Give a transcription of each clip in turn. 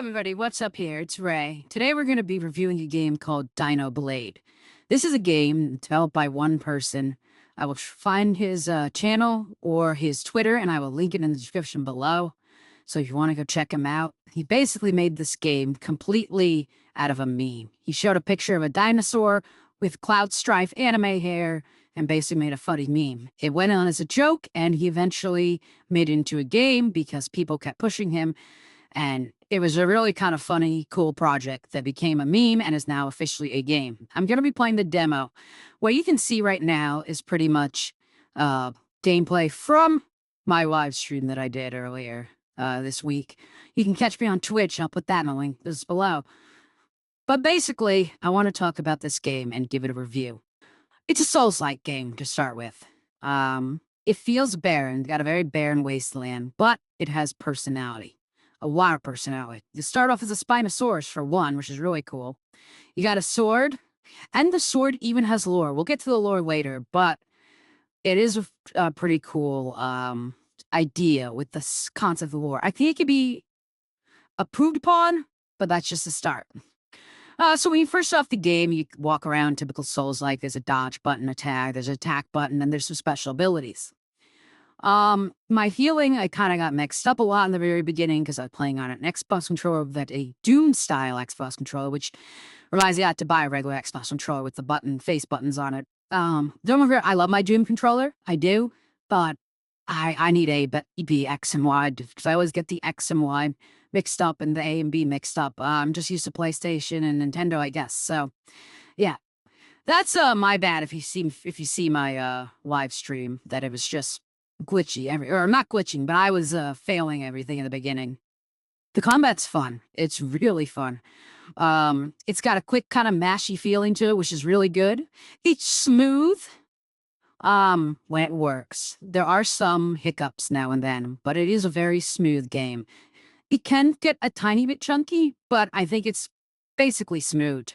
everybody, what's up here? It's Ray. Today we're going to be reviewing a game called Dinoblade. This is a game developed by one person. I will find his channel or his Twitter, and I will link it in the description below. So if you want to go check him out, he basically made this game completely out of a meme. He showed a picture of a dinosaur with cloud strife anime hair and basically made a funny meme. It went on as a joke, and he eventually made it into a game because people kept pushing him. And it was a really kind of funny, cool project that became a meme and is now officially a game. I'm going to be playing the demo. What you can see right now is pretty much gameplay from my live stream that I did earlier this week. You can catch me on Twitch. I'll put that in the link just below. But basically, I want to talk about this game and give it a review. It's a Souls-like game to start with. It feels barren, got a very barren wasteland, but it has personality. A lot of personality. You start off as a Spinosaurus for one, which is really cool. You got a sword, and the sword even has lore. We'll get to the lore later, but it is a pretty cool idea with this concept of lore. I think it could be improved upon, but that's just the start. So when you first off the game, you walk around typical Souls-like. There's a dodge button, attack, there's an attack button, and there's some special abilities. My healing, I kind of got mixed up a lot in the very beginning because I was playing on an Xbox controller that a Doom-style Xbox controller, which reminds me I had to buy a regular Xbox controller with the face buttons on it. Don't remember, I love my Doom controller, I do, but I need A, B, X, and Y because I always get the X and Y mixed up and the A and B mixed up. I'm just used to PlayStation and Nintendo, I guess. So, yeah. That's my bad if you see my live stream that it was just glitchy or not glitching, but I was failing everything in the beginning. The combat's fun. It's really fun. It's got a quick kind of mashy feeling to it, which is really good. It's smooth when it works. There are some hiccups now and then, but it is a very smooth game. It can get a tiny bit chunky, but I think it's basically smooth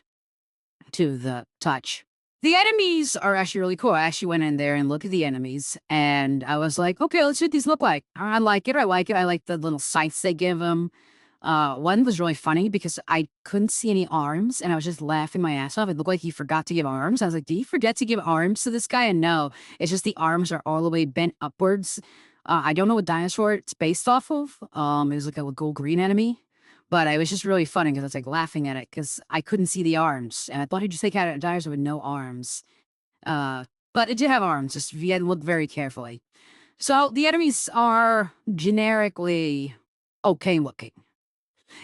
to the touch. The enemies are actually really cool. I actually went in there and looked at the enemies, and I was like, okay, let's see what these look like. I like it. I like it. I like the little scythes they give them. One was really funny because I couldn't see any arms, and I was just laughing my ass off. It looked like he forgot to give arms. I was like, did he forget to give arms to this guy? And no, it's just the arms are all the way bent upwards. I don't know what dinosaur it's based off of. It was like a gold green enemy. But it was just really funny because I was like laughing at it because I couldn't see the arms. And I thought he'd just take out a dinosaur with no arms. But it did have arms, just if you had to look very carefully. So the enemies are generically okay looking.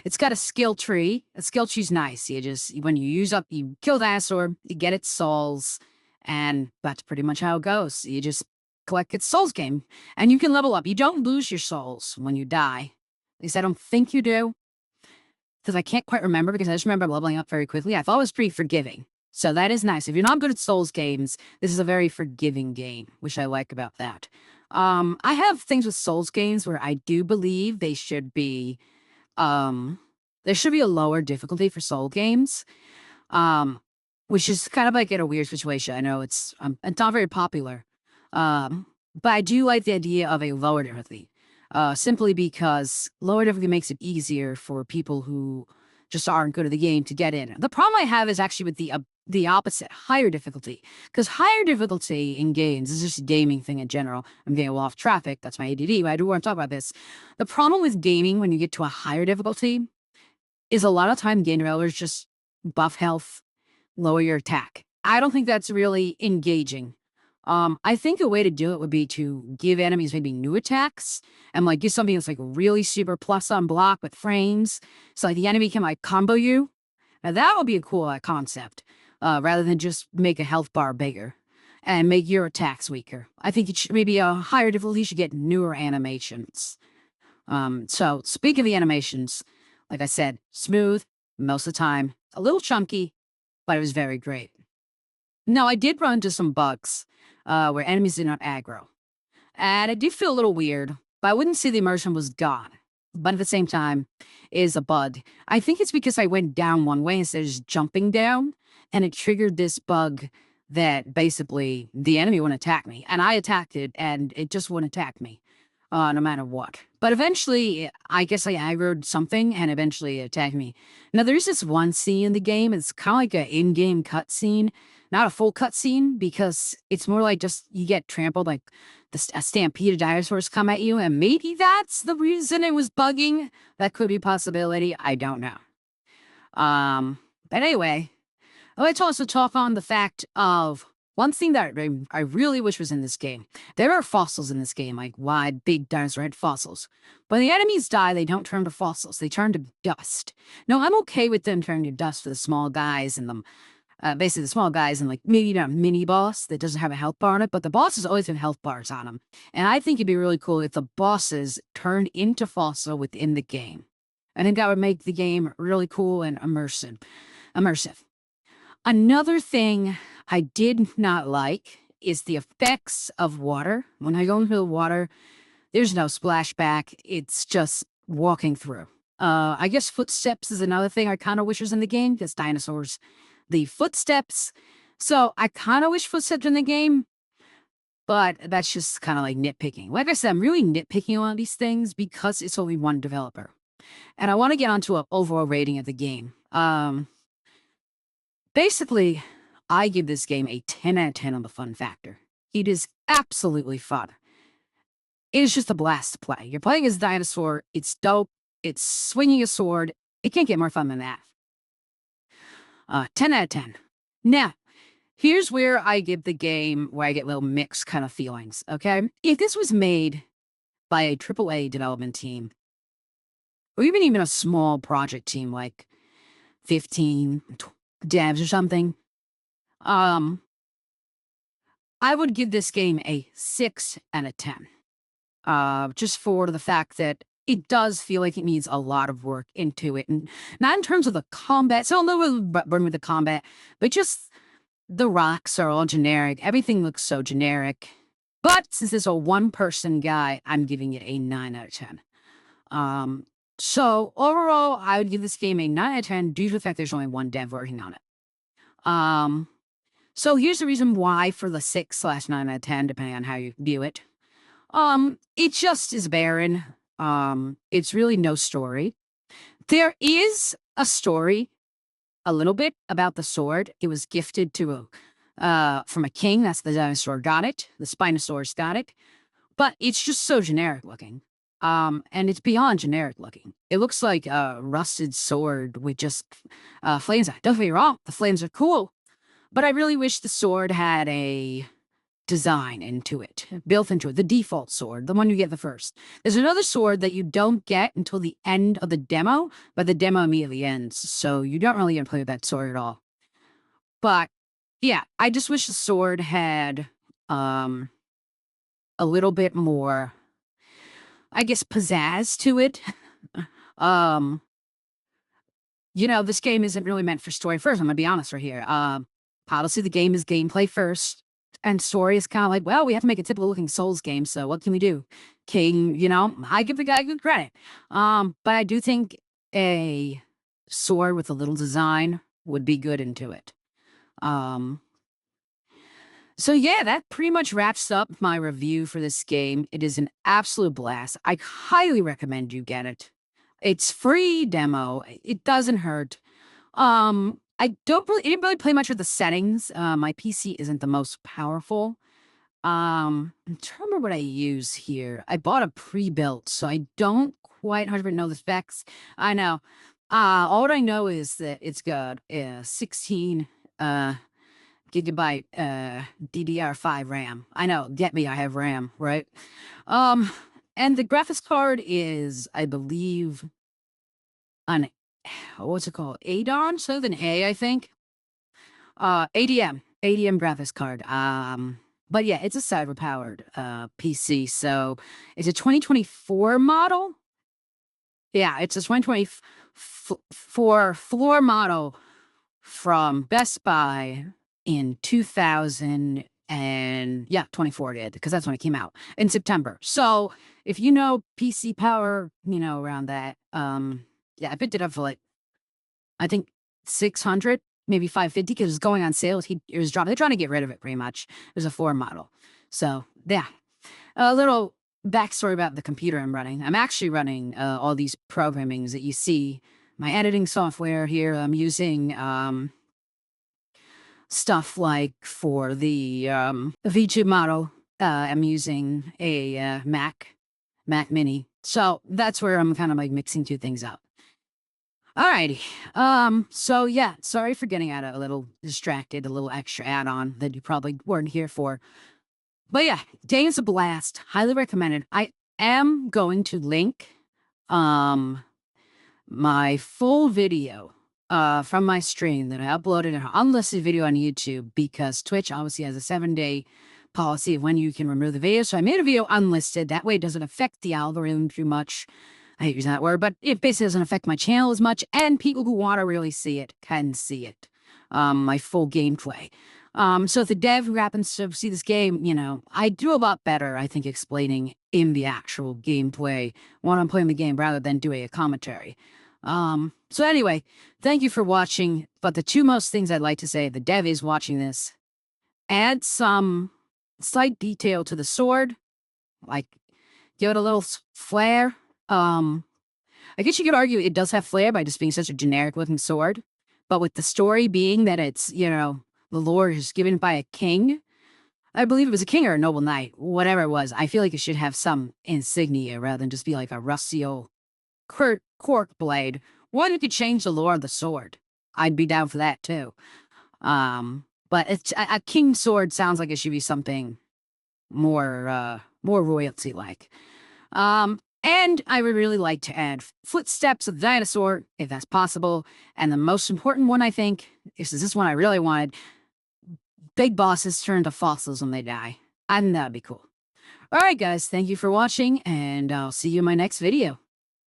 It's got a skill tree. A skill tree's nice. When you kill the dinosaur, you get its souls. And that's pretty much how it goes. You just collect its souls game. And you can level up. You don't lose your souls when you die. At least I don't think you do. Because I can't quite remember because I just remember leveling up very quickly. I thought it was pretty forgiving. So that is nice. If you're not good at Souls games, this is a very forgiving game, which I like about that. I have things with Souls games where I do believe they should be, there should be a lower difficulty for Soul games, which is kind of like in a weird situation. I know it's not very popular, but I do like the idea of a lower difficulty. Simply because lower difficulty makes it easier for people who just aren't good at the game to get in. The problem I have is actually with the opposite, higher difficulty. Because higher difficulty in games is just a gaming thing in general. I'm getting a lot off traffic. That's my ADD, but I do want to talk about this. The problem with gaming when you get to a higher difficulty is a lot of time game developers just buff health, lower your attack. I don't think that's really engaging. I think a way to do it would be to give enemies maybe new attacks and like give something that's like really super plus on block with frames. So like the enemy can like combo you. Now that would be a cool concept, rather than just make a health bar bigger and make your attacks weaker. I think it should, maybe a higher difficulty should get newer animations. So speaking of the animations, like I said, smooth most of the time, a little chunky, but it was very great. Now I did run into some bugs. Where enemies did not aggro. And it did feel a little weird, but I wouldn't say the immersion was gone. But at the same time, it is a bug. I think it's because I went down one way instead of just jumping down, and it triggered this bug that basically the enemy wouldn't attack me. And I attacked it, and it just wouldn't attack me. no matter what. But eventually, I guess I aggroed something and eventually it attacked me. Now, there's this one scene in the game. It's kind of like an in-game cutscene, not a full cutscene, because it's more like just you get trampled, like a stampede of dinosaurs come at you, and maybe that's the reason it was bugging. That could be a possibility. I don't know. But anyway, I'd like to also talk on the fact of one thing that I really wish was in this game. There are fossils in this game, like wide, big dinosaur head fossils. When the enemies die, they don't turn to fossils, they turn to dust. No, I'm okay with them turning to dust for the small guys and them, basically the small guys and like maybe a mini boss that doesn't have a health bar on it, but the bosses always have health bars on them. And I think it'd be really cool if the bosses turned into fossil within the game. I think that would make the game really cool and immersive. Another thing I did not like is the effects of water. When I go into the water, there's no splashback. It's just walking through. I guess footsteps is another thing I kind of wish was in the game because dinosaurs, the footsteps. So I kind of wish footsteps in the game, but that's just kind of like nitpicking. Like I said, I'm really nitpicking on these things because it's only one developer. And I want to get onto an overall rating of the game. Basically, I give this game a 10 out of 10 on the fun factor. It is absolutely fun. It is just a blast to play. You're playing as a dinosaur. It's dope. It's swinging a sword. It can't get more fun than that. 10 out of 10. Now, here's where I give the game, where I get little mixed kind of feelings, okay? If this was made by a AAA development team, or even a small project team like 15 devs or something, I would give this game a 6 out of 10. Just for the fact that it does feel like it needs a lot of work into it. And not in terms of the combat, so a little burn with the combat, but just the rocks are all generic. Everything looks so generic. But since it's a one-person guy, I'm giving it a 9 out of 10. So overall, I would give this game a 9 out of 10 due to the fact there's only one dev working on it. So here's the reason why for the 6/9 out of 10, depending on how you view it. It just is barren. It's really no story. There is a story, a little bit, about the sword. It was gifted to from a king. That's the dinosaur got it. The Spinosaurus got it. But it's just so generic looking. And it's beyond generic looking. It looks like a rusted sword with just flames on it. Don't get me wrong, the flames are cool. But I really wish the sword had a design into it, built into it, the default sword, the one you get the first. There's another sword that you don't get until the end of the demo, but the demo immediately ends, so you don't really get to play with that sword at all. But yeah, I just wish the sword had a little bit more, I guess, pizzazz to it. This game isn't really meant for story first. I'm gonna be honest right here. Obviously, the game is gameplay first, and story is kind of like, well, we have to make a typical looking Souls game, so what can we do? King, I give the guy good credit. But I do think a sword with a little design would be good into it. So yeah, that pretty much wraps up my review for this game. It is an absolute blast. I highly recommend you get it. It's free demo. It doesn't hurt. I didn't really play much with the settings. My PC isn't the most powerful. I'm trying to remember what I use here. I bought a pre-built, so I don't quite 100% know the specs. I know. All I know is that it's got 16 gigabyte DDR5 RAM. I know, get me, I have RAM, right? And the graphics card is, I believe, an what's it called? ADON, so then A, I think. ADM graphics card. But yeah, it's a cyber powered PC. So it's a 2024 model. Yeah, it's a 2024 floor model from Best Buy in 24 did, because that's when it came out in September. So if you know PC power, around that, yeah, I picked it up for like, I think 600, maybe 550, because it's going on sale. It was dropping. They're trying to get rid of it pretty much. It was a 4 model. So yeah, a little backstory about the computer I'm running. I'm actually running all these programmings that you see. My editing software here, I'm using stuff like for the V2 model, I'm using a Mac Mini. So that's where I'm kind of like mixing two things up. Alrighty. So yeah, sorry for getting a little distracted, a little extra add-on that you probably weren't here for. But yeah, day is a blast. Highly recommended. I am going to link um my full video from my stream that I uploaded an unlisted video on YouTube because Twitch obviously has a 7-day policy of when you can remove the video. So I made a video unlisted. That way it doesn't affect the algorithm too much. I hate using that word, but it basically doesn't affect my channel as much, and people who want to really see it can see it. My full gameplay. So if the dev who happens to see this game, you know, I do a lot better, I think, explaining in the actual gameplay when I'm playing the game rather than doing a commentary. So anyway, thank you for watching. But the two most things I'd like to say, the dev is watching this, add some slight detail to the sword, like give it a little flair. I guess you could argue it does have flair by just being such a generic looking sword, but with the story being that it's, you know, the lore is given by a king. I believe it was a king or a noble knight, whatever it was. I feel like it should have some insignia rather than just be like a rusty old cork blade. What if you change the lore of the sword? I'd be down for that too. But it's a king sword sounds like it should be something more royalty like. And I would really like to add footsteps of the dinosaur, if that's possible. And the most important one, I think, is this one I really wanted. Big bosses turn to fossils when they die. I think that'd be cool. All right, guys, thank you for watching, and I'll see you in my next video.